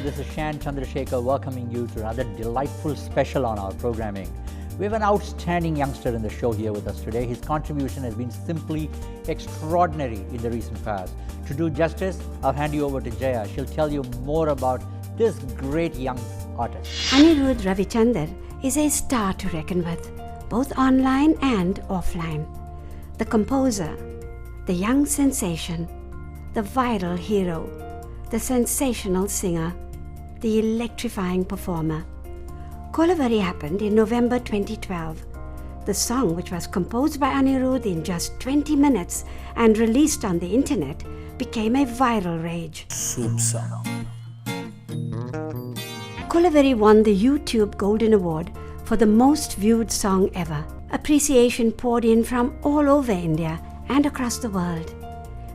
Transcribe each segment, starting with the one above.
this is Shan Chandrasekar welcoming you to another delightful special on our programming. We have an outstanding youngster in the show here with us today. His contribution has been simply extraordinary in the recent past. To do justice, I'll hand you over to Jaya. She'll tell you more about this great young artist. Anirudh Ravichander is a star to reckon with, both online and offline. The composer, the young sensation, the viral hero, the sensational singer, the electrifying performer. Kolaveri happened in November 2012. The song, which was composed by Anirudh in just 20 minutes and released on the internet, became a viral rage. Kolaveri won the YouTube Golden Award for the most viewed song ever. Appreciation poured in from all over India and across the world.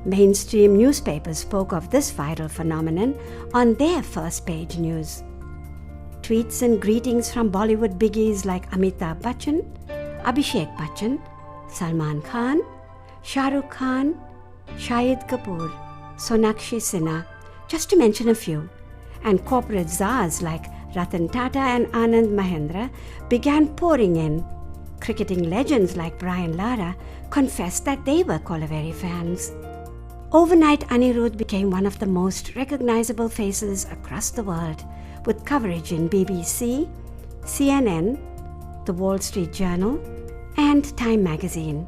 Mainstream newspapers spoke of this viral phenomenon on their first page news. Tweets and greetings from Bollywood biggies like Amitabh Bachchan, Abhishek Bachchan, Salman Khan, Shah Rukh Khan, Shahid Kapoor, Sonakshi Sinha, just to mention a few, and corporate czars like Ratan Tata and Anand Mahendra began pouring in. Cricketing legends like Brian Lara confessed that they were Kolaveri fans. Overnight, Anirudh became one of the most recognizable faces across the world, with coverage in BBC, CNN, The Wall Street Journal, and Time magazine.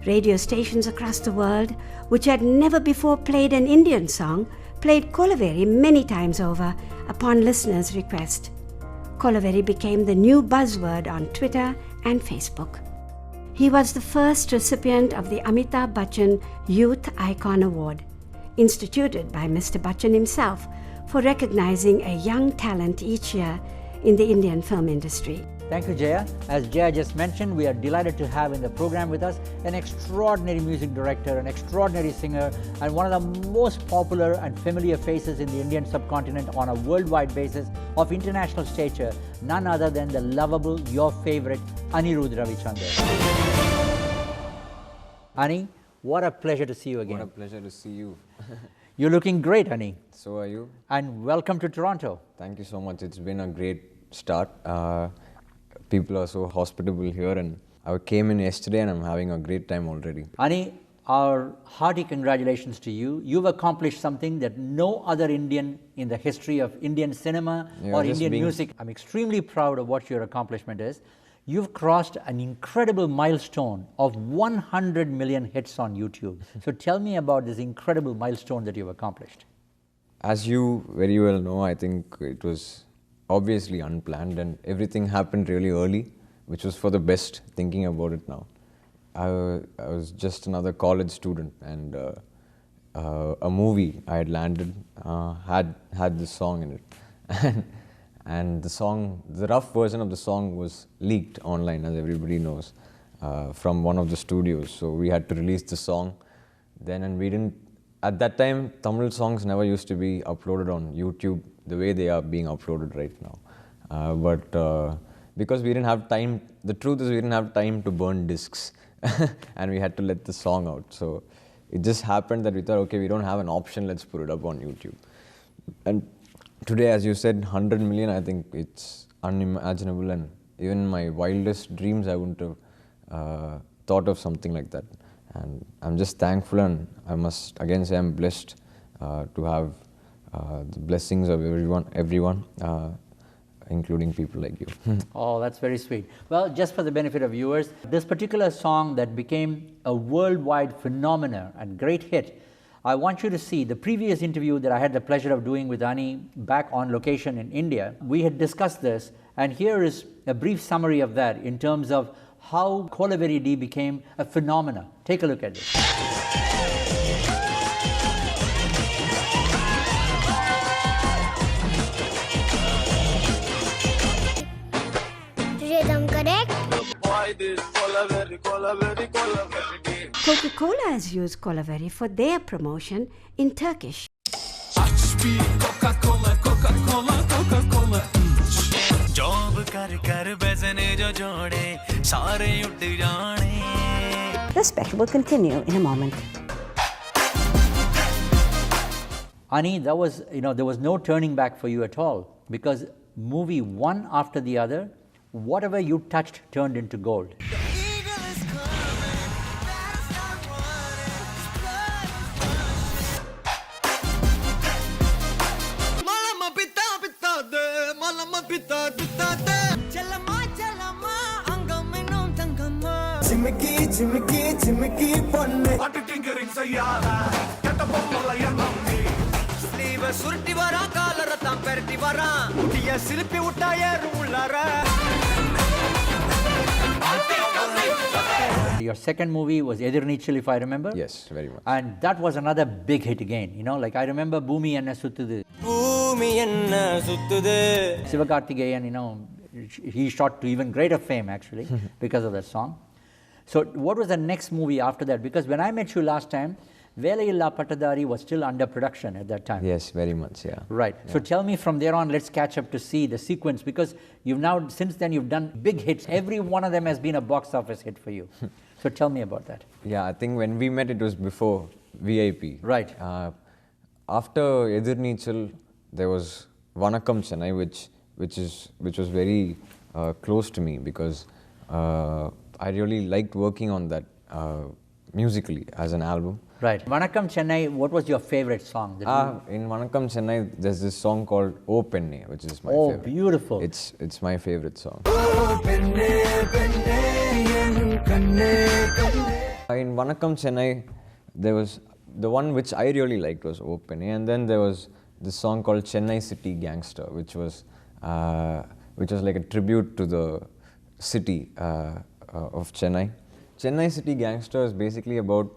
Radio stations across the world, which had never before played an Indian song, played Kolaveri many times over upon listeners' request. Kolaveri became the new buzzword on Twitter and Facebook. He was the first recipient of the Amitabh Bachchan Youth Icon Award, instituted by Mr. Bachchan himself for recognizing a young talent each year in the Indian film industry. Thank you, Jaya. As Jaya just mentioned, we are delighted to have in the program with us an extraordinary music director, an extraordinary singer, and one of the most popular and familiar faces in the Indian subcontinent on a worldwide basis of international stature, none other than the lovable, your favorite, Anirudh Ravichander. Ani, what a pleasure to see you again. What a pleasure to see you. You're looking great, Ani. So are you. And welcome to Toronto. Thank you so much. It's been a great start. People are so hospitable here, and I came in yesterday and I'm having a great time already. Ani, our hearty congratulations to you. You've accomplished something that no other Indian in the history of Indian cinema or Indian music. I'm extremely proud of what your accomplishment is. You've crossed an incredible milestone of 100 million hits on YouTube. So tell me about this incredible milestone that you've accomplished. As you very well know, I think it was obviously unplanned and everything happened really early, which was for the best, thinking about it now. I was just another college student, and a movie I had landed had this song in it. And the song, the rough version of the song was leaked online, as everybody knows, from one of the studios. So we had to release the song then, and we didn't, at that time, Tamil songs never used to be uploaded on YouTube the way they are being uploaded right now. But because we didn't have time, the truth is we didn't have time to burn discs and we had to let the song out. So it just happened that we thought, okay, we don't have an option, let's put it up on YouTube. And today, as you said, 100 million, I think it's unimaginable, and even in my wildest dreams, I wouldn't have thought of something like that. And I'm just thankful, and I must again say I'm blessed to have the blessings of everyone, including people like you. Oh, that's very sweet. Well, just for the benefit of viewers, this particular song that became a worldwide phenomenon and great hit, I want you to see the previous interview that I had the pleasure of doing with Ani back on location in India. We had discussed this, and here is a brief summary of that in terms of how kolaveridi became a phenomenon. Take a look at this. Rhythm correct? Coca-Cola has used Kolaveri for their promotion in Turkish. Coca-Cola, Coca-Cola, Coca-Cola. Job kar bezne jo jode, sare utt jane. The special will continue in a moment. Ani, that was, there was no turning back for you at all, because movie one after the other, whatever you touched turned into gold. Your second movie was Edirneechal, if I remember. Yes, very much. And that was another big hit again. Like I remember Bhoomi Enna Sutthudu. Sivakarthikeyan, he shot to even greater fame actually because of that song. So what was the next movie after that? Because when I met you last time, Velayilla Pattadari was still under production at that time. Yes, very much, yeah. Right. Yeah. So tell me from there on, let's catch up to see the sequence, because since then you've done big hits. Every one of them has been a box office hit for you. So tell me about that. Yeah, I think when we met, it was before VIP. Right. After Edirneechal, there was Vanakkam Chennai, which was very close to me, because I really liked working on that musically as an album. Right. Vanakkam Chennai, what was your favorite song? In Vanakkam Chennai, there's this song called O Penne, which is my favorite. Oh, beautiful. It's my favorite song. In Vanakkam Chennai, there was the one which I really liked was O Penne, and then there was this song called Chennai City Gangster, which was like a tribute to the city of Chennai. Chennai City Gangster is basically about,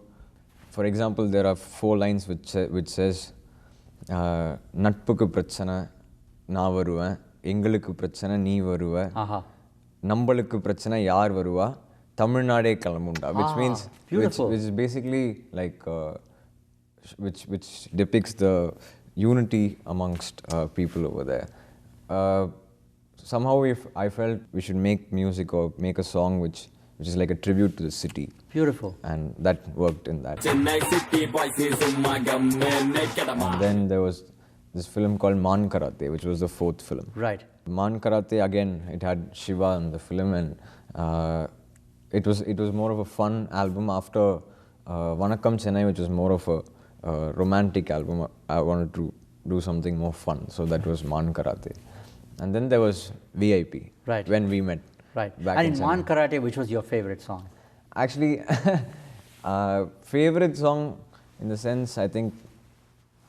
for example, there are 4 lines which says, Natpukku prachana na varuva, engalukku prachana nee varuva, nambalukku prachana yaar varuva, Tamil Nade kalamunda, which means, which is basically like, which depicts the unity amongst people over there. Somehow I felt we should make music or make a song which is like a tribute to the city. Beautiful. And that worked in that. And then there was this film called Man Karate, which was the 4th film. Right. Man Karate, again, it had Shiva in the film, and it was more of a fun album. After Vanakkam Chennai, which was more of a romantic album, I wanted to do something more fun, so that was Man Karate. And then there was VIP, right, when we met. Right. And in Man Karate, which was your favorite song? Actually, favorite song in the sense, I think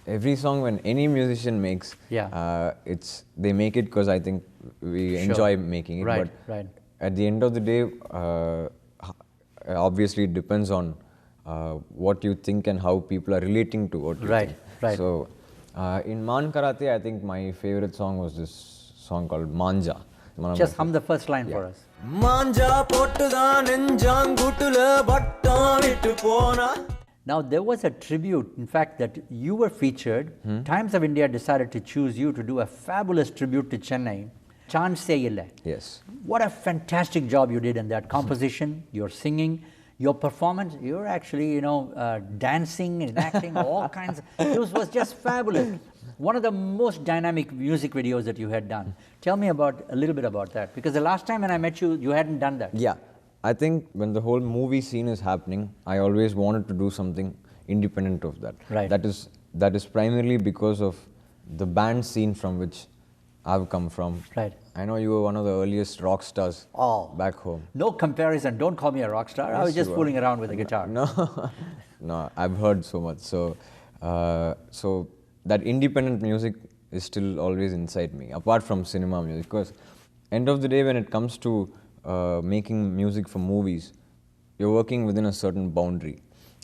every song when any musician makes, they make it because I think we enjoy making it. Right, but right. At the end of the day, obviously it depends on what you think and how people are relating to what you think. Right. So in Man Karate, I think my favorite song was this song called Manja. Just hum the first line for us. Now there was a tribute, in fact, that you were featured. Times of India decided to choose you to do a fabulous tribute to Chennai. Chance Illa. Yes. What a fantastic job you did in that composition, your singing, your performance. You're actually, dancing and acting, all kinds. It was just fabulous. One of the most dynamic music videos that you had done. Tell me a little bit about that, because the last time when I met you, you hadn't done that. Yeah, I think when the whole movie scene is happening, I always wanted to do something independent of that. Right. That is primarily because of the band scene from which I've come from. Right. I know you were one of the earliest rock stars back home. No comparison. Don't call me a rock star. Yes, I was just fooling around with the guitar. No, I've heard so much. So that independent music is still always inside me, apart from cinema music. Because end of the day, when it comes to making music for movies, you're working within a certain boundary.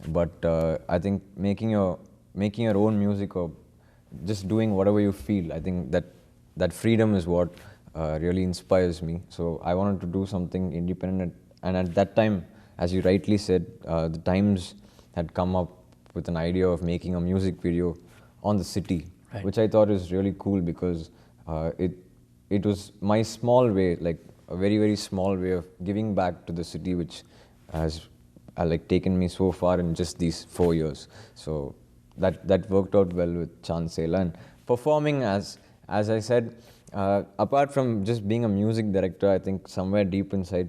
But I think making your own music or just doing whatever you feel, I think that freedom is what really inspires me. So I wanted to do something independent. And at that time, as you rightly said, the Times had come up with an idea of making a music video on the city, right, which I thought is really cool, because it was my small way, like a very, very small way of giving back to the city, which has taken me so far in just these 4 years. So that worked out well with Chansela. And performing, as I said, apart from just being a music director, I think somewhere deep inside,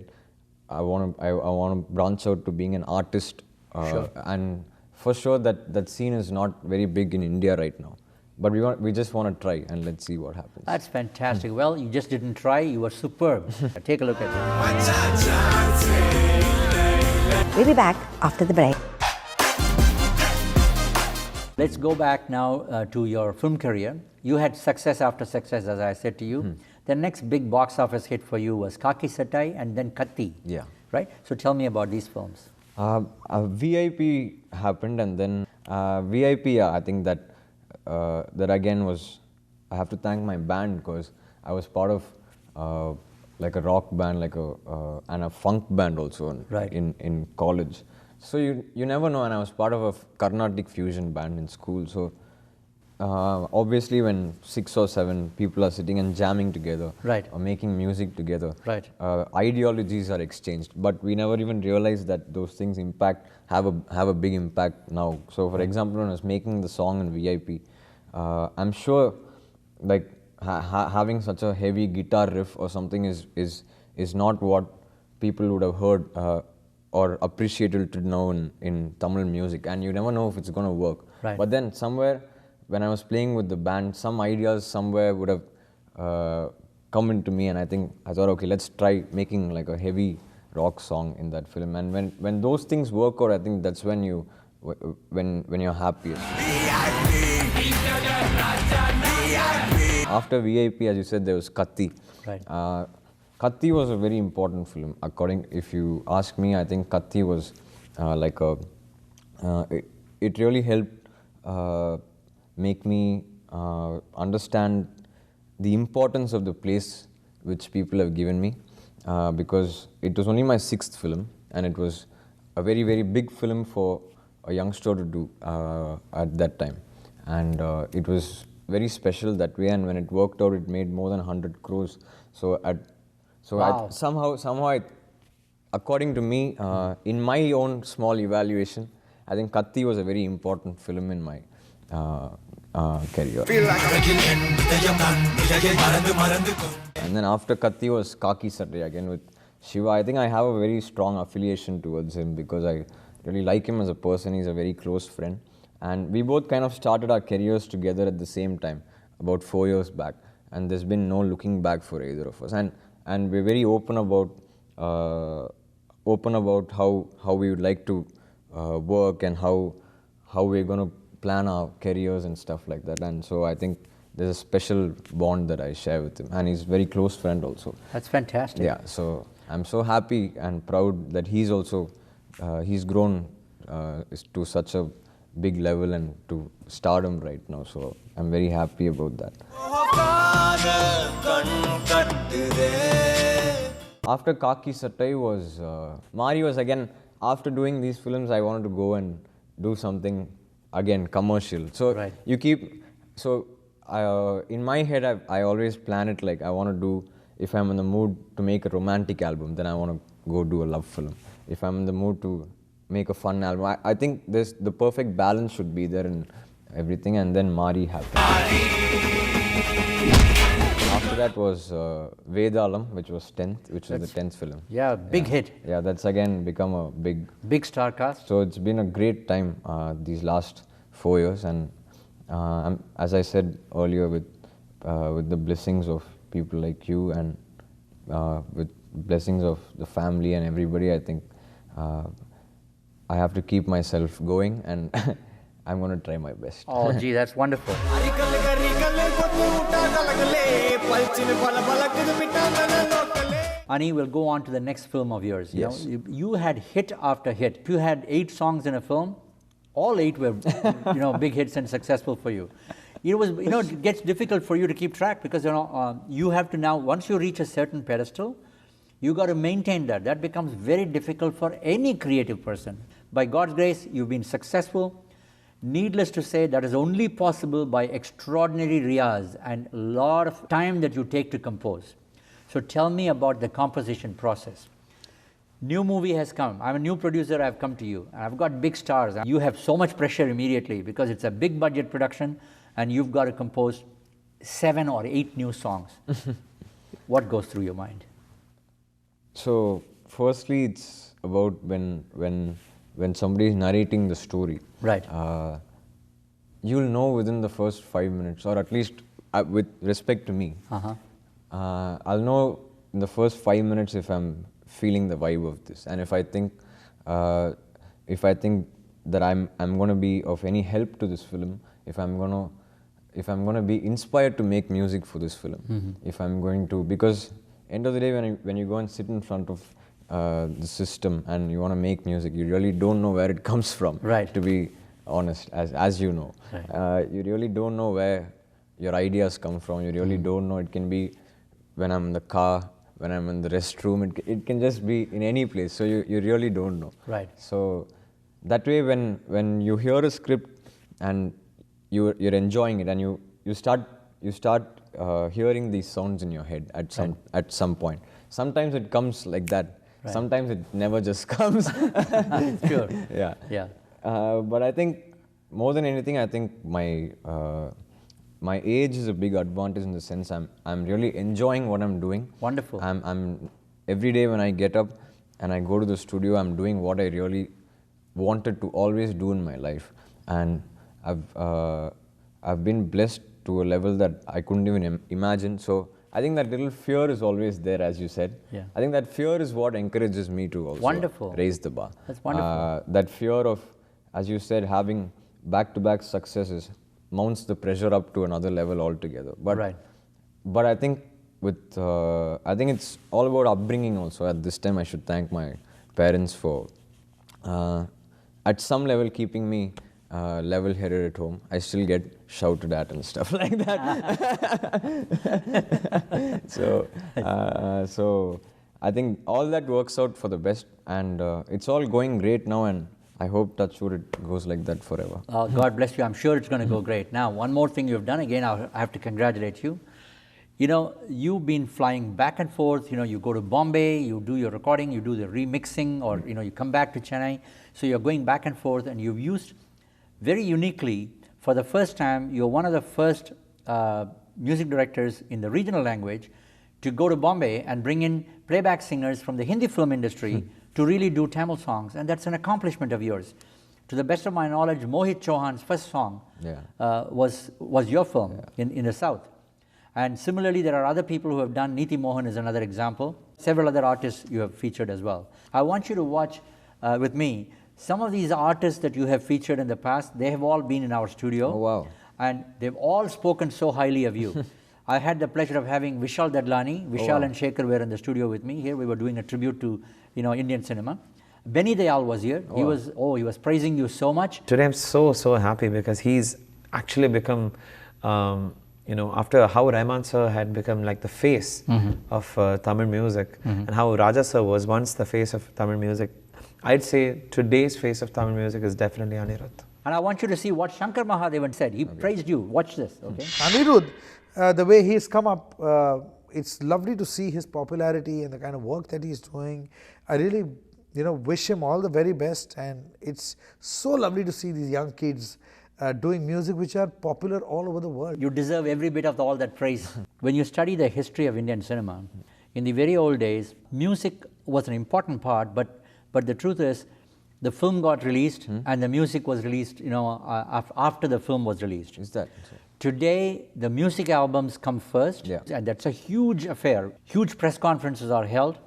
I want to branch out to being an artist. Sure. And for sure that scene is not very big in India right now. But we just want to try, and let's see what happens. That's fantastic. Well, you just didn't try, you were superb. Take a look at it. We'll be back after the break. Let's go back now to your film career. You had success after success, as I said to you. The next big box office hit for you was Kaaki Sattai and then Kaththi. Yeah. Right? So tell me about these films. VIP happened, and then VIP, yeah, I think that again was, I have to thank my band, because I was part of like a rock band, and a funk band also Right. in college. So you never know, and I was part of a Carnatic fusion band in school. So obviously when 6 or 7 people are sitting and jamming together, Right. or making music together, Right. Ideologies are exchanged, but we never even realized that those things have a big impact now. So for example, when I was making the song in VIP, I'm sure like having such a heavy guitar riff or something is not what people would have heard or appreciated to know in Tamil music, and you never know if it's going to work. Right. But then somewhere when I was playing with the band, some ideas somewhere would have come into me, and I thought, okay, let's try making like a heavy rock song in that film. And when those things work out, I think that's when you're happiest. After VIP, as you said, there was Kaththi. Right. Kaththi was a very important film. If you ask me, I think Kaththi was it really helped make me understand the importance of the place which people have given me, because it was only my 6th film, and it was a very, very big film for a youngster to do at that time. And it was very special that way, and when it worked out, it made more than 100 crores. Wow. Somehow, according to me, in my own small evaluation, I think Kaththi was a very important film in my career. And then after Kaththi was Kaaki Sattai again with Shiva. I think I have a very strong affiliation towards him, because I really like him as a person. He's a very close friend. And we both kind of started our careers together at the same time, about 4 years back. And there's been no looking back for either of us. And we're very open about how we would like to work, and how we're going to plan our careers and stuff like that. And so I think there's a special bond that I share with him, and he's a very close friend also. That's fantastic. Yeah, so I'm so happy and proud that he's also he's grown to such a big level and to stardom right now. So I'm very happy about that. After Kaaki Sattai was Maari was again, after doing these films, I wanted to go and do something again commercial. So Right. In my head, I always plan it like I want to do, if I'm in the mood to make a romantic album, then I want to go do a love film. If I'm in the mood to make a fun album, I think the perfect balance should be there in everything, and then Maari happened. After that was Vedalam, which was the 10th film. Yeah, big hit. Yeah, that's again become a Big star cast. So it's been a great time these last 4 years, and as I said earlier, with the blessings of people like you, and with blessings of the family and everybody, I think I have to keep myself going, and I'm going to try my best. Oh, gee, that's wonderful. Ani, we'll go on to the next film of yours. Yes. You had hit after hit. You had 8 songs in a film. All 8 were, big hits and successful for you. It gets difficult for you to keep track, because you have to now, once you reach a certain pedestal, you got to maintain that. That becomes very difficult for any creative person. By God's grace, you've been successful. Needless to say, that is only possible by extraordinary riyaz and a lot of time that you take to compose. So tell me about the composition process. new movie has come. I'm a new producer, I've come to you, and I've got big stars. You have so much pressure immediately because it's a big budget production and you've got to compose 7 or 8 new songs. What goes through your mind? So, firstly, it's about when somebody is narrating the story. Right. You'll know within the first 5 minutes, or at least with respect to me, I'll know in the first 5 minutes if I'm feeling the vibe of this, and if I think that I'm going to be of any help to this film, if I'm going to be inspired to make music for this film, if I'm going to, because end of the day when you go and sit in front of the system and you want to make music, you really don't know where it comes from. Right. To be honest, as you know, right. You really don't know where your ideas come from. You really don't know. It can be when I'm in the car, when I'm in the restroom. It can just be in any place. So you really don't know. Right. So that way, when you hear a script and you're enjoying it, and you start hearing these sounds in your head at some point. Sometimes it comes like that. Right. Sometimes it never just comes. Sure. Yeah. Yeah. But I think more than anything, I think my age is a big advantage in the sense I'm really enjoying what I'm doing. Wonderful. I'm every day when I get up and I go to the studio, I'm doing what I really wanted to always do in my life, and I've been blessed to a level that I couldn't even imagine. So I think that little fear is always there, as you said. Yeah. I think that fear is what encourages me to also raise the bar. That's wonderful. That fear of, as you said, having back-to-back successes mounts the pressure up to another level altogether. But, right. But I think I think it's all about upbringing also. At this time, I should thank my parents for, at some level, keeping me level-headed at home. I still get shouted at and stuff like that. So I think all that works out for the best, and it's all going great now, and I hope, touch wood, it goes like that forever. God bless you. I'm sure it's going to go great. Now, one more thing you've done. Again, I have to congratulate you. You know, you've been flying back and forth. You know, you go to Bombay, you do your recording, you do the remixing, or, you know, you come back to Chennai. So you're going back and forth, and you've used very uniquely, for the first time, you're one of the first music directors in the regional language to go to Bombay and bring in playback singers from the Hindi film industry to really do Tamil songs, and that's an accomplishment of yours. To the best of my knowledge, Mohit Chauhan's first song was your film in the South. And similarly, there are other people who have done. Neeti Mohan is another example. Several other artists you have featured as well. I want you to watch with me some of these artists that you have featured in the past. They have all been in our studio. Oh, wow. And they've all spoken so highly of you. I had the pleasure of having Vishal Dadlani. Vishal and Shekhar were in the studio with me. Here we were doing a tribute to, you know, Indian cinema. Benny Dayal was here. He was praising you so much. Today I'm so happy because he's actually become, you know, after how Rahman sir had become like the face of Tamil music, and how Raja sir was once the face of Tamil music, I'd say today's face of Tamil music is definitely Anirudh. And I want you to see what Shankar Mahadevan said. He praised you. Watch this, okay? Anirudh, the way he's come up, it's lovely to see his popularity and the kind of work that he's doing. I really, you know, wish him all the very best, and it's so lovely to see these young kids doing music which are popular all over the world. You deserve every bit of all that praise. When you study the history of Indian cinema, in the very old days, music was an important part, but the truth is, the film got released and the music was released, you know, after the film was released. Is that so? Today, the music albums come first, and that's a huge affair. Huge press conferences are held,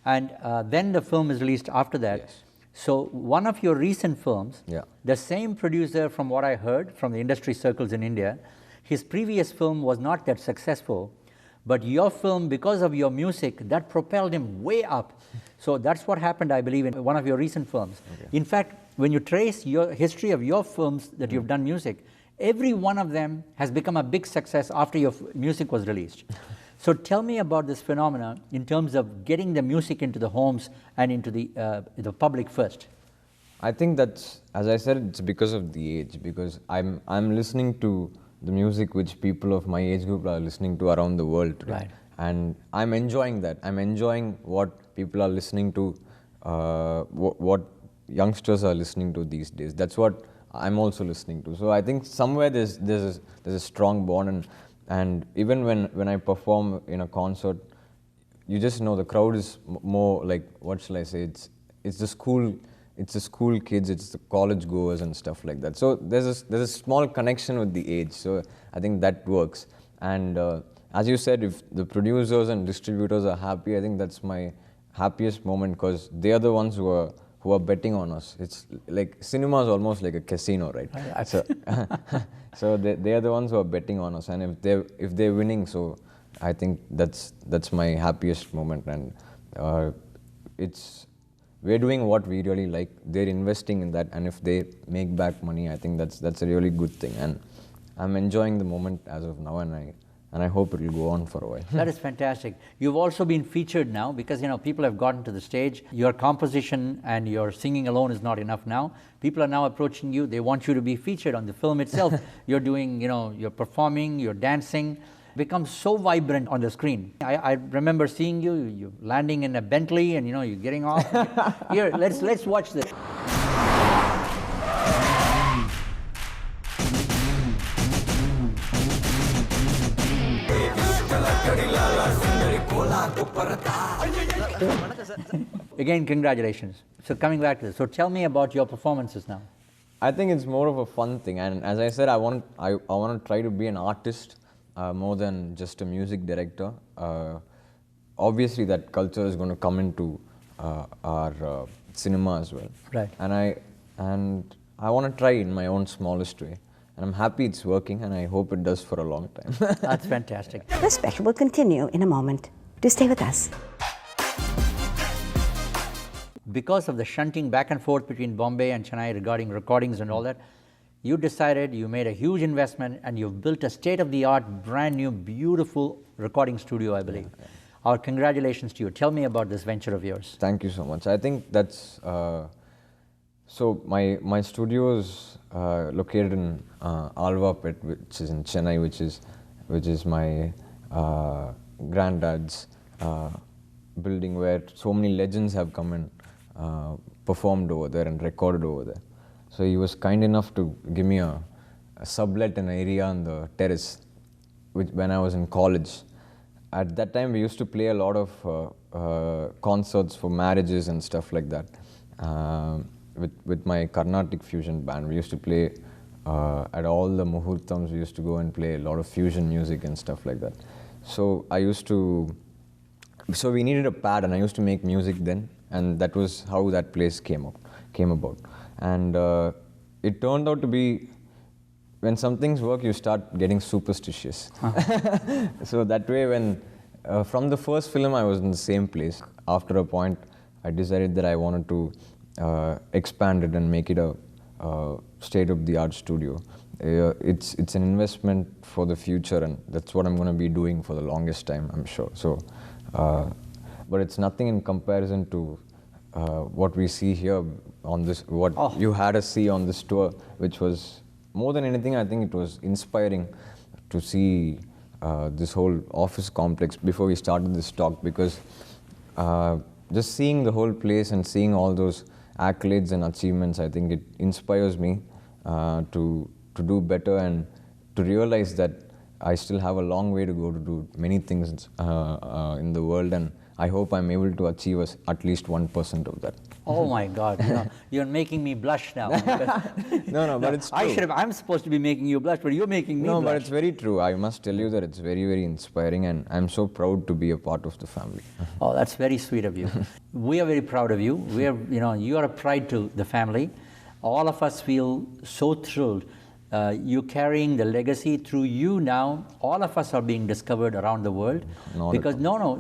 and then the film is released after that. Yes. So one of your recent films, the same producer, from what I heard from the industry circles in India, his previous film was not that successful, but your film, because of your music, that propelled him way up. So that's what happened, I believe, in one of your recent films. In fact, when you trace your history of your films that you've done music, every one of them has become a big success after your music was released. So tell me about this phenomenon in terms of getting the music into the homes and into the public first. I think that's, as I said, it's because of the age, because I'm listening to the music which people of my age group are listening to around the world today. Right. And I'm enjoying that. I'm enjoying what people are listening to what youngsters are listening to these days. That's what I'm also listening to. So I think somewhere there's a strong bond, and even when I perform in a concert, you just know the crowd is more like, what shall I say? It's the school kids, it's the college goers and stuff like that. So there's a small connection with the age. So I think that works. And as you said, if the producers and distributors are happy, I think that's my happiest moment, because they are the ones who are betting on us. It's like cinema is almost like a casino, right? So they are the ones who are betting on us, and if they're winning, so I think that's my happiest moment. And we're doing what we really like. They're investing in that, and if they make back money, I think that's a really good thing. And I'm enjoying the moment as of now, and I hope it will go on for a while. That is fantastic. You've also been featured now, because people have gotten to the stage. Your composition and your singing alone is not enough now. People are now approaching you. They want you to be featured on the film itself. You're doing, you're performing, you're dancing. Becomes so vibrant on the screen. I remember seeing you landing in a Bentley, and you're getting off. Here, let's watch this. Again, congratulations. So coming back to this, so tell me about your performances now. I think it's more of a fun thing, and as I said, I want to try to be an artist more than just a music director. Obviously, that culture is going to come into our cinema as well. Right. And I want to try in my own smallest way. And I'm happy it's working, and I hope it does for a long time. That's fantastic. The special will continue in a moment. Do stay with us. Because of the shunting back and forth between Bombay and Chennai regarding recordings and all that, you decided, you made a huge investment, and you've built a state-of-the-art, brand new, beautiful recording studio, I believe. Yeah. Our congratulations to you. Tell me about this venture of yours. Thank you so much. I think that's... so my studio is located in Alvapet, which is in Chennai, which is my granddad's building, where so many legends have come and performed over there and recorded over there. So he was kind enough to give me a sublet an area on the terrace, when I was in college. At that time, we used to play a lot of concerts for marriages and stuff like that. With my Carnatic fusion band, we used to play at all the muhurtams. We used to go and play a lot of fusion music and stuff like that. So we needed a pad, and I used to make music then, and that was how that place came about. And it turned out to be, when some things work, you start getting superstitious. So that way, when from the first film, I was in the same place. After a point, I decided that I wanted to expand it and make it a state-of-the-art studio. It's an investment for the future, and that's what I'm going to be doing for the longest time, I'm sure. So, but it's nothing in comparison to what we see here on this, you had us see on this tour, which was, more than anything, I think it was inspiring to see this whole office complex before we started this talk, because just seeing the whole place and seeing all those accolades and achievements, I think it inspires me to do better, and to realize that I still have a long way to go to do many things in the world, and I hope I'm able to achieve at least 1% of that. Oh my God, you're making me blush now. No, but it's true. I'm supposed to be making you blush, but you're making me blush. No, but it's very true. I must tell you that it's very, very inspiring, and I'm so proud to be a part of the family. Oh, that's very sweet of you. We are very proud of you. We are, you are a pride to the family. All of us feel so thrilled. You carrying the legacy through you now. All of us are being discovered around the world. Because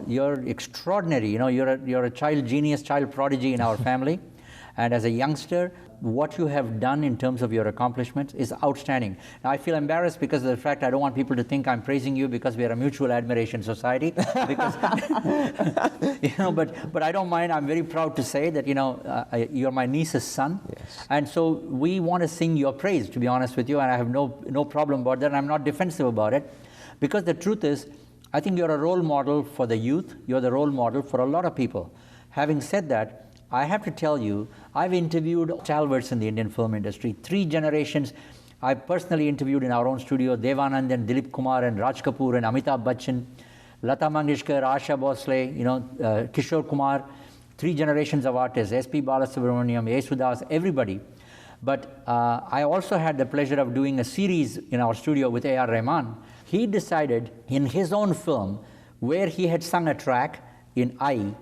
you're extraordinary. You're a child genius, child prodigy in our family. And as a youngster, what you have done in terms of your accomplishments is outstanding. Now, I feel embarrassed because of the fact I don't want people to think I'm praising you because we are a mutual admiration society. Because, but I don't mind. I'm very proud to say that, you're my niece's son. Yes. And so we want to sing your praise, to be honest with you, and I have no problem about that, and I'm not defensive about it. Because the truth is, I think you're a role model for the youth. You're the role model for a lot of people. Having said that, I have to tell you, I've interviewed stalwarts in the Indian film industry, 3 generations. I personally interviewed in our own studio Devanand and Dilip Kumar and Raj Kapoor and Amitabh Bachchan, Lata Mangeshkar, Asha Bhosle, Kishore Kumar, 3 generations of artists, S.P. Balasubramaniam, Yesudas, everybody. But I also had the pleasure of doing a series in our studio with A.R. Rahman. He decided in his own film where he had sung a track in I,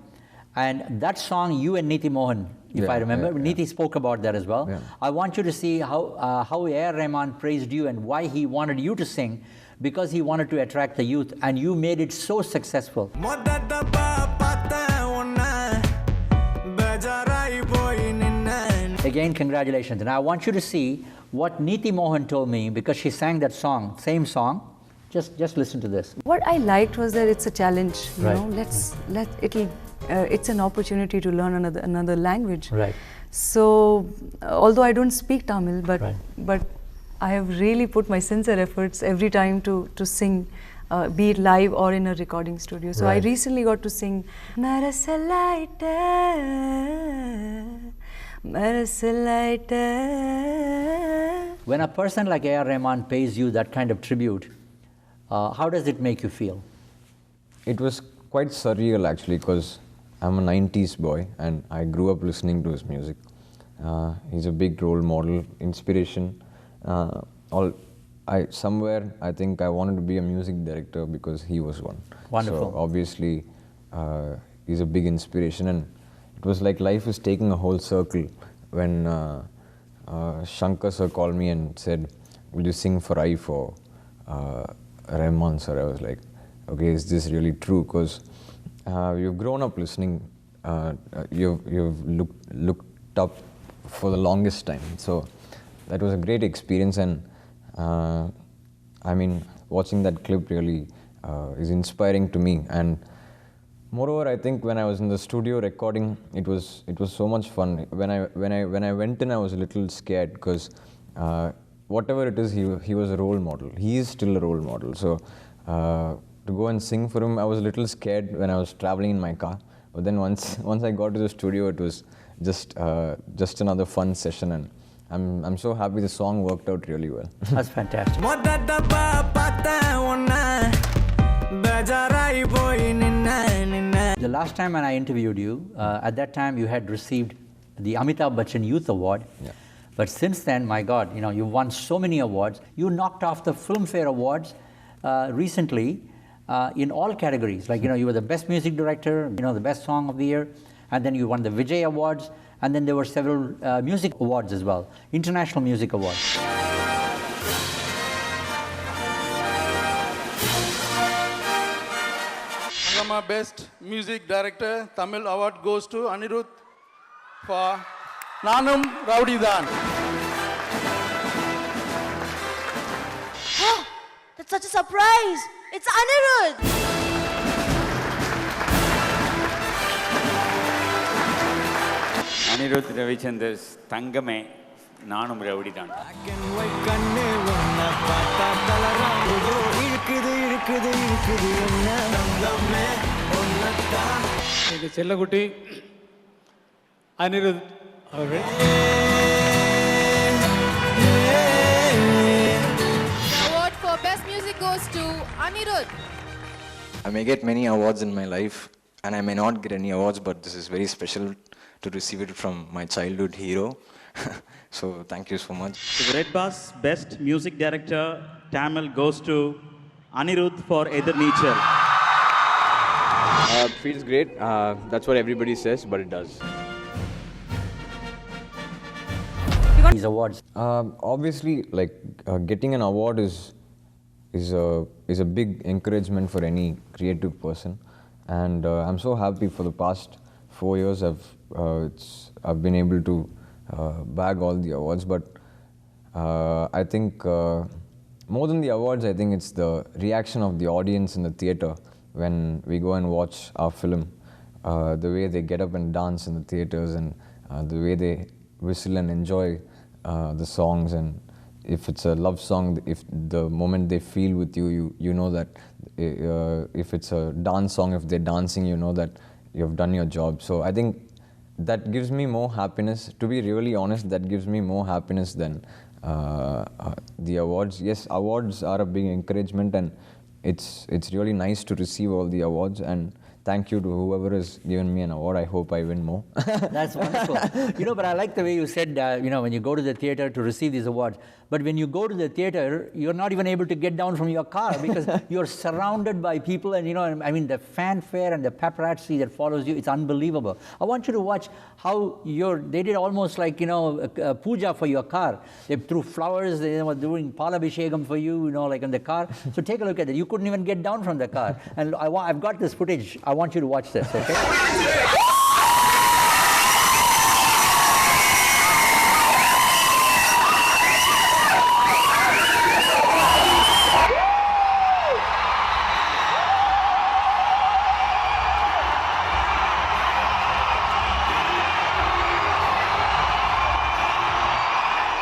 and that song, you and Niti Mohan, if I remember, Niti spoke about that as well. Yeah. I want you to see how A.R. Rahman praised you and why he wanted you to sing, because he wanted to attract the youth, and you made it so successful. Again, congratulations. And I want you to see what Niti Mohan told me, because she sang that song, same song. Just listen to this. What I liked was that it's a challenge. You Right. know, it's an opportunity to learn another language. Right. So, although I don't speak Tamil, Right. but I have really put my sincere efforts every time to sing, be it live or in a recording studio. So I Right. recently got to sing Marasalaita, Marasalaita. When a person like A.R. Rahman pays you that kind of tribute, how does it make you feel? It was quite surreal actually, because I'm a 90s boy and I grew up listening to his music. He's a big role model, inspiration. I think I wanted to be a music director because he was one. Wonderful. So obviously he's a big inspiration, and it was like life is taking a whole circle when Shankar sir called me and said, "Will you sing for I for Rahman sir?" I was like, okay, is this really true? Because you've grown up listening, you've looked up for the longest time. So that was a great experience, and I mean, watching that clip really is inspiring to me. And moreover, I think when I was in the studio recording, it was so much fun. When I went in, I was a little scared because whatever it is, he was a role model. He is still a role model. So to go and sing for him, I was a little scared when I was traveling in my car. But then once I got to the studio, it was just another fun session, and I'm so happy the song worked out really well. That's fantastic. The last time when I interviewed you, at that time you had received the Amitabh Bachchan Youth Award. Yeah. But since then, my God, you've won so many awards. You knocked off the Filmfare Awards recently in all categories. Like, you were the best music director, the best song of the year, and then you won the Vijay Awards, and then there were several music awards as well, international music awards. My best music director, Tamil award goes to Anirudh for Nanum Rowdythan. Oh, that's such a surprise! It's Anirudh! Anirudh Ravichander's Thangame Nanum Rowdythan. இது செல்லக்குட்டி அனிருத் அவர்கள். Award for best music goes to Anirudh. I may get many awards in my life, and I may not get any awards, but this is very special to receive it from my childhood hero. So thank you so much. So the Red Bus Best Music Director Tamil goes to Anirudh for Ether Nature. Feels great. That's what everybody says, but it does. These awards. Obviously, getting an award is a big encouragement for any creative person, and I'm so happy for the past 4 years I've been able to bag all the awards. But I think more than the awards, I think it's the reaction of the audience in the theater when we go and watch our film, the way they get up and dance in the theaters, and the way they whistle and enjoy the songs. And if it's a love song, if the moment they feel with you, you know that if it's a dance song, if they're dancing, you know that you've done your job. So I think that gives me more happiness. To be really honest, that gives me more happiness than the awards. Yes, awards are a big encouragement, and it's really nice to receive all the awards, and thank you to whoever has given me an award. I hope I win more. That's wonderful. But I like the way you said, when you go to the theatre to receive these awards, but when you go to the theatre, you're not even able to get down from your car because you're surrounded by people, and the fanfare and the paparazzi that follows you, it's unbelievable. I want you to watch how they did almost like, a puja for your car. They threw flowers, they were doing palabhishegam for you, like in the car. So take a look at it. You couldn't even get down from the car. And I've got this footage. I want you to watch this, okay?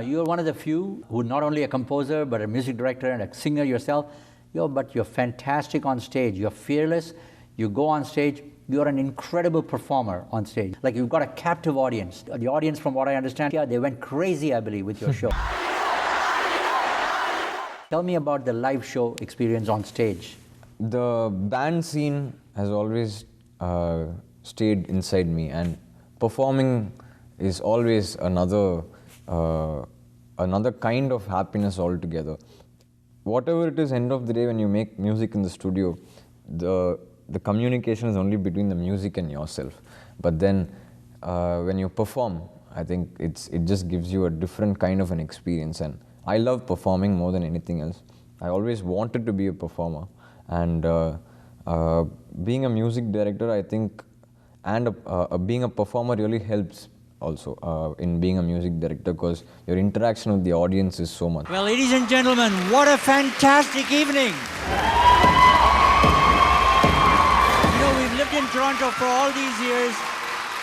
You're one of the few who not only a composer, but a music director and a singer yourself. But you're fantastic on stage. You're fearless. You go on stage. You're an incredible performer on stage. Like, you've got a captive audience. The audience, from what I understand, they went crazy, I believe, with your show. Tell me about the live show experience on stage. The band scene has always stayed inside me, and performing is always another kind of happiness altogether. Whatever it is, end of the day, when you make music in the studio, the communication is only between the music and yourself. But then when you perform, I think it just gives you a different kind of an experience. And I love performing more than anything else. I always wanted to be a performer. And being a music director, I think, and being a performer really helps also in being a music director, because your interaction with the audience is so much. Well, ladies and gentlemen, what a fantastic evening. We've lived in Toronto for all these years.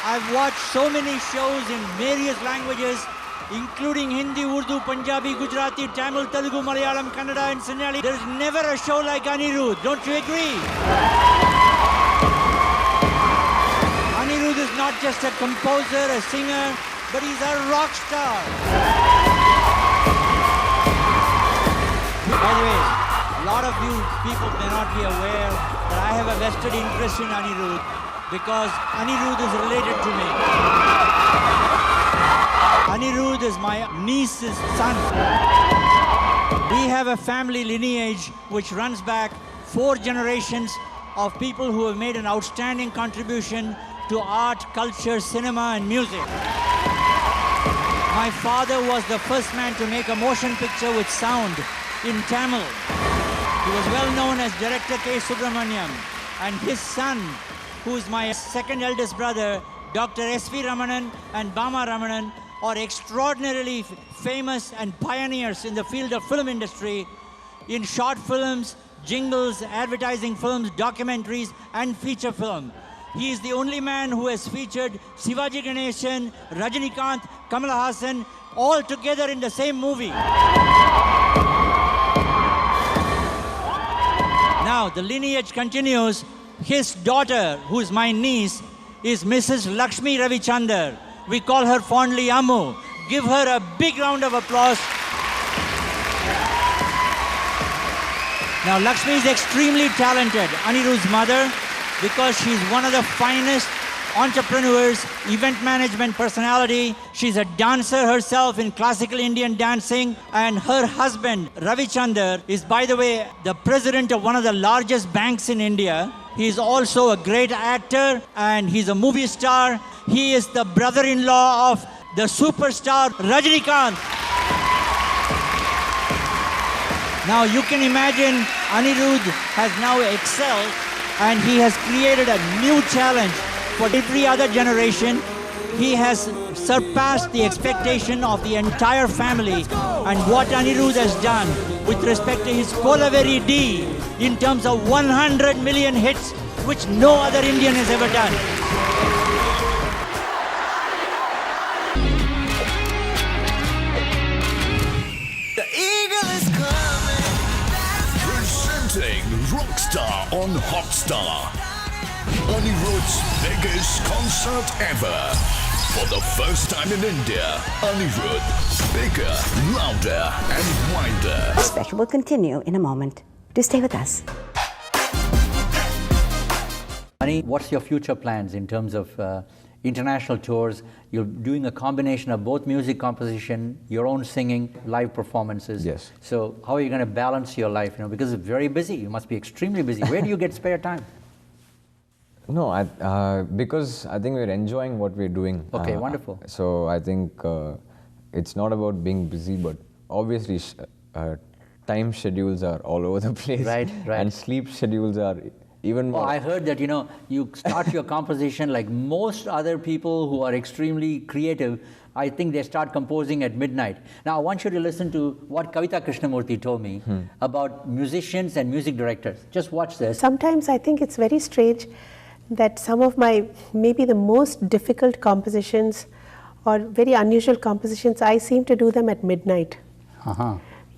I've watched so many shows in various languages, including Hindi, Urdu, Punjabi, Gujarati, Tamil, Telugu, Malayalam, Kannada and Sinhala. There's never a show like Anirudh. Don't you agree? Anirudh is not just a composer, a singer, but he's a rock star. By the way, a lot of you people may not be aware that I have a vested interest in Anirudh because Anirudh is related to me. Anirudh is my niece's son. We have a family lineage which runs back 4 generations of people who have made an outstanding contribution to art, culture, cinema and music. My father was the first man to make a motion picture with sound in Tamil. He was well known as director K. Subramaniam, and his son, who is my second eldest brother, Dr. S.V. Ramanan and Bama Ramanan, are extraordinarily famous and pioneers in the field of film industry, in short films, jingles, advertising films, documentaries and feature film. He is the only man who has featured Shivaji Ganeshan, Rajinikanth, Kamal Haasan, all together in the same movie. Now, the lineage continues. His daughter, who is my niece, is Mrs. Lakshmi Ravichander. We call her fondly Ammu. Give her a big round of applause. Now, Lakshmi is extremely talented, Anirudh's mother, because she's one of the finest entrepreneurs, event management personality. She's a dancer herself in classical Indian dancing, and her husband, Ravichander, is, by the way, the president of one of the largest banks in India. He's also a great actor, and he's a movie star. He is the brother-in-law of the superstar Rajinikanth. Now you can imagine Anirudh has now excelled, and he has created a new challenge for every other generation. He has surpassed the expectation of the entire family, and what Anirudh has done with respect to his Kolaveridi in terms of 100 million hits, which no other Indian has ever done. The eagle is coming. Presenting Rockstar on Hotstar. Anirudh's biggest concert ever. For the first time in India, Anirudh, bigger, louder and wider. The special will continue in a moment. Do stay with us. Ani, what's your future plans in terms of international tours? You're doing a combination of both music composition, your own singing, live performances. Yes. So how are you going to balance your life? You know, because it's very busy. You must be extremely busy. Where do you get spare time? No, because I think we're enjoying what we're doing. Okay, wonderful. So I think it's not about being busy, but obviously time schedules are all over the place. Right. And sleep schedules are even more. Oh, I heard that, you know, you start your composition like most other people who are extremely creative. I think they start composing at midnight. Now, I want you to listen to what Kavita Krishnamurthy told me about musicians and music directors. Just watch this. Sometimes I think it's very strange that some of my, maybe the most difficult compositions or very unusual compositions, I seem to do them at midnight.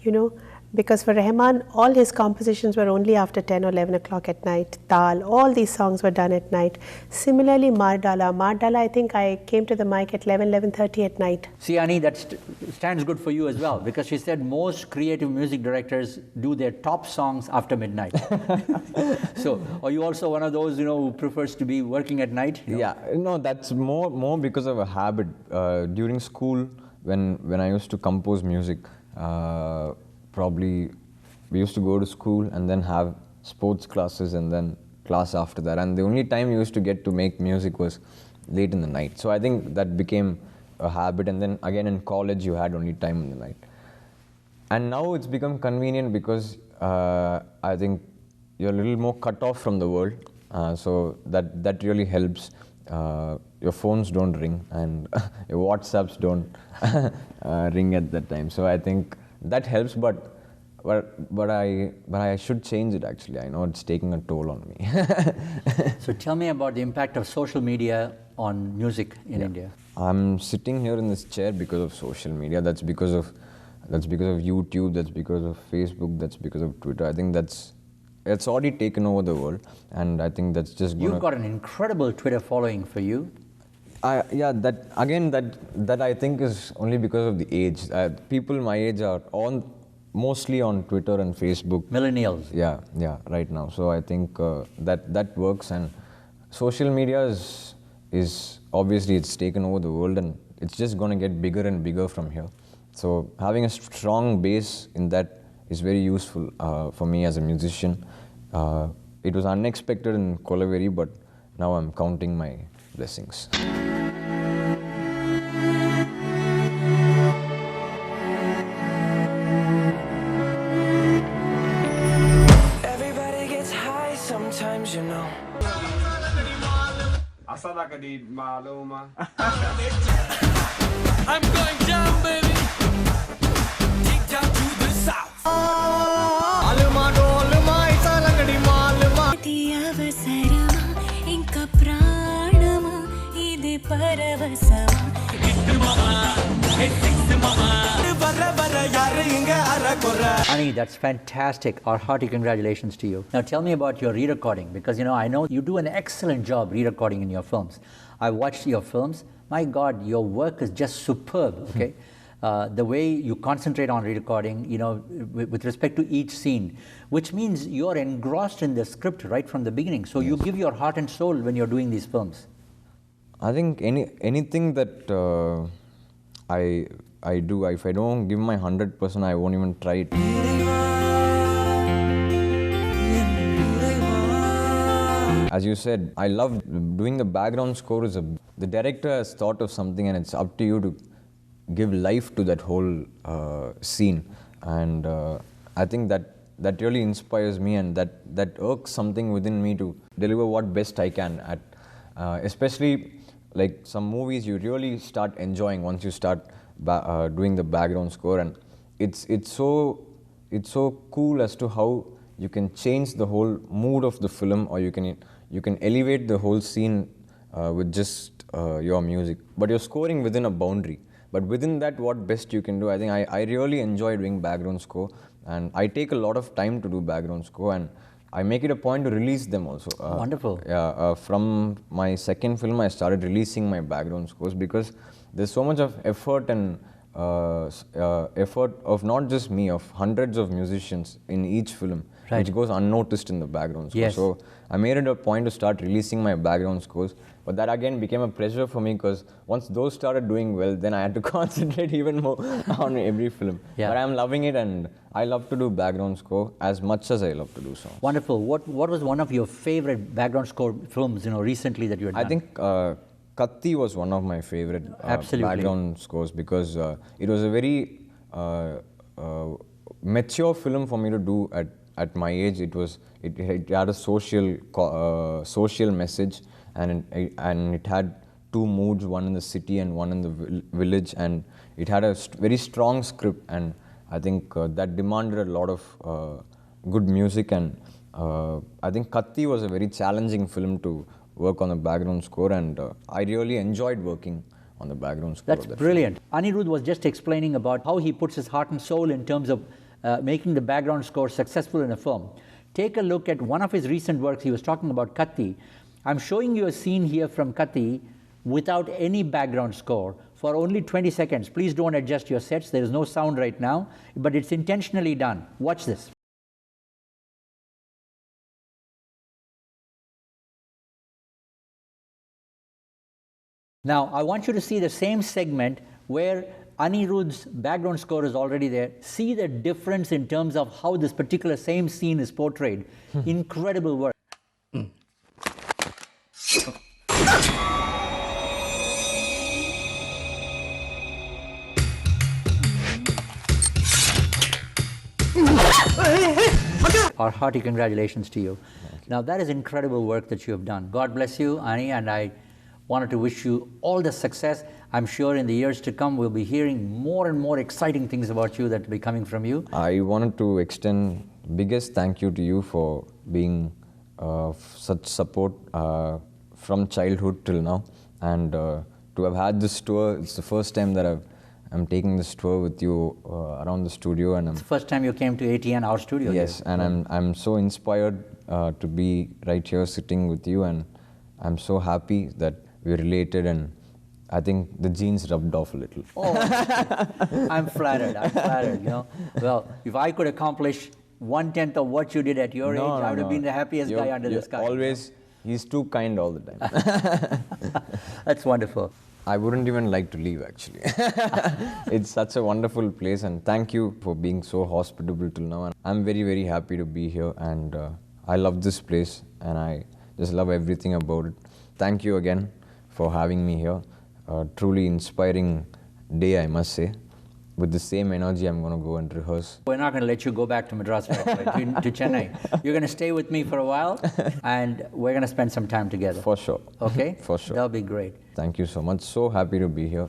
You know, because for Rahman, all his compositions were only after 10 or 11 o'clock at night. Tal, all these songs were done at night. Similarly, Mardala, I think I came to the mic at 11:30 at night. See, Ani, that stands good for you as well, because she said most creative music directors do their top songs after midnight. So, are you also one of those, you know, who prefers to be working at night? You know? Yeah, no, that's more because of a habit. During school, when I used to compose music, probably we used to go to school and then have sports classes and then class after that. And the only time you used to get to make music was late in the night. So I think that became a habit. And then again in college, you had only time in the night. And now it's become convenient because I think you're a little more cut off from the world. So that really helps. Your phones don't ring and your WhatsApps don't ring at that time. So I think that helps, but I should change it actually. I know it's taking a toll on me. So tell me about the impact of social media on music in India. I'm sitting here in this chair because of social media. That's because of YouTube. That's because of Facebook. That's because of Twitter. I think it's already taken over the world, and I think that's just gonna... You've got an incredible Twitter following for you. That I think is only because of the age. People my age are mostly on Twitter and Facebook. Millennials. Yeah, right now. So I think that works, and social media is obviously it's taken over the world, and it's just going to get bigger and bigger from here. So having a strong base in that is very useful for me as a musician. It was unexpected in Kolaveri, but now I'm counting my blessings. Everybody gets high sometimes, you know. I'm going down, baby. Deep down to the south. Ani, that's fantastic. Our hearty congratulations to you. Now tell me about your re-recording, because you know I know you do an excellent job re-recording in your films. I watched your films. My God, your work is just superb. Okay, the way you concentrate on re-recording, you know, with respect to each scene, which means you're engrossed in the script right from the beginning. So you give your heart and soul when you're doing these films. I think anything that I do, if I don't give my 100%, I won't even try it. As you said, I love doing the background score. The director has thought of something, and it's up to you to give life to that whole scene. And I think that really inspires me, and that irks something within me to deliver what best I can at, especially like some movies you really start enjoying once you start doing the background score, and it's so cool as to how you can change the whole mood of the film, or you can elevate the whole scene with just your music, but you're scoring within a boundary. But within that, what best you can do, I think I really enjoy doing background score, and I take a lot of time to do background score, and I make it a point to release them also. Wonderful. Yeah, from my second film, I started releasing my background scores because there's so much of effort and effort of not just me, of hundreds of musicians in each film, which goes unnoticed in the background score. Yes. So I made it a point to start releasing my background scores, but that again became a pressure for me because once those started doing well, then I had to concentrate even more on every film. Yeah. But I'm loving it, and I love to do background score as much as I love to do songs. Wonderful. What was one of your favorite background score films, recently that you had done? I think Kaththi was one of my favorite background scores because it was a very mature film for me to do at my age. It had a social message, and it had two moods, one in the city and one in the village, and it had a very strong script, and I think that demanded a lot of good music, and I think Kaththi was a very challenging film to work on the background score, and I really enjoyed working on the background score. That's brilliant. Anirudh was just explaining about how he puts his heart and soul in terms of making the background score successful in a film. Take a look at one of his recent works. He was talking about Kaththi. I'm showing you a scene here from Kaththi without any background score for only 20 seconds. Please don't adjust your sets. There is no sound right now, but it's intentionally done. Watch this. Now, I want you to see the same segment where Anirudh's background score is already there. See the difference in terms of how this particular same scene is portrayed. Incredible work. Our hearty congratulations to you. Now, that is incredible work that you have done. God bless you, Ani, and I wanted to wish you all the success. I'm sure in the years to come, we'll be hearing more and more exciting things about you that will be coming from you. I wanted to extend biggest thank you to you for being such support from childhood till now, and to have had this tour. It's the first time that I'm taking this tour with you around the studio, and it's the first time you came to ATN, our studio. Yes, here. And I'm so inspired to be right here sitting with you, and I'm so happy that we're related, and I think the genes rubbed off a little. Oh, I'm flattered. Well, if I could accomplish 1/10 of what you did at your age, I would have been the happiest guy under the sky. Always, he's too kind all the time. That's wonderful. I wouldn't even like to leave, actually. It's such a wonderful place, and thank you for being so hospitable till now. And I'm very, very happy to be here, and I love this place, and I just love everything about it. Thank you again for having me here. Truly inspiring day, I must say. With the same energy, I'm going to go and rehearse. We're not going to let you go back to Madras right away, to Chennai. You're going to stay with me for a while, and we're going to spend some time together. For sure. Okay? For sure. That'll be great. Thank you so much. So happy to be here.